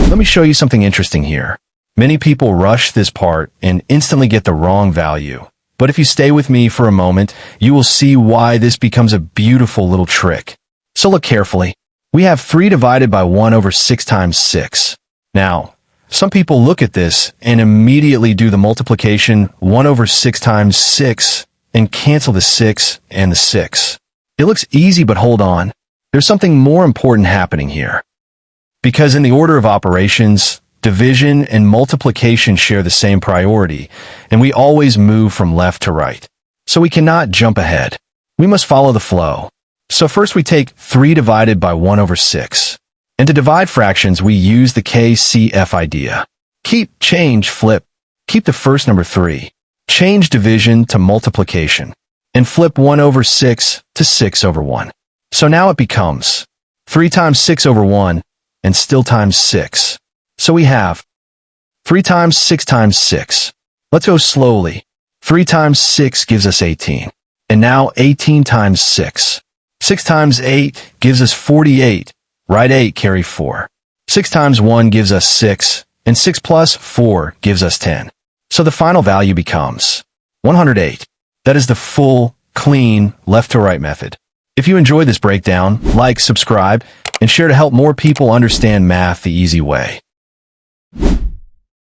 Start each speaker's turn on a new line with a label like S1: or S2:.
S1: Let me show you something interesting here. Many people rush this part and instantly get the wrong value. But if you stay with me for a moment, you will see why this becomes a beautiful little trick. So look carefully. We have 3 divided by 1 over 6 times 6. Now, some people look at this and immediately do the multiplication 1 over 6 times 6 and cancel the 6 and the 6. It looks easy, but hold on. There's something more important happening here. Because in the order of operations, division and multiplication share the same priority, and we always move from left to right. So we cannot jump ahead. We must follow the flow. So first we take 3 divided by 1 over 6. And to divide fractions, we use the KCF idea. Keep, change, flip. Keep the first number 3. Change division to multiplication. And flip 1 over 6 to 6 over 1. So now it becomes 3 times 6 over 1, and still times 6. So we have 3 times 6 times 6. Let's go slowly. 3 times 6 gives us 18. And now 18 times 6. 6 times 8 gives us 48. Write 8, carry 4. 6 times 1 gives us 6, and 6 plus 4 gives us 10. So the final value becomes 108. That is the full, clean, left-to-right method. If you enjoyed this breakdown, like, subscribe, and share to help more people understand math the easy way.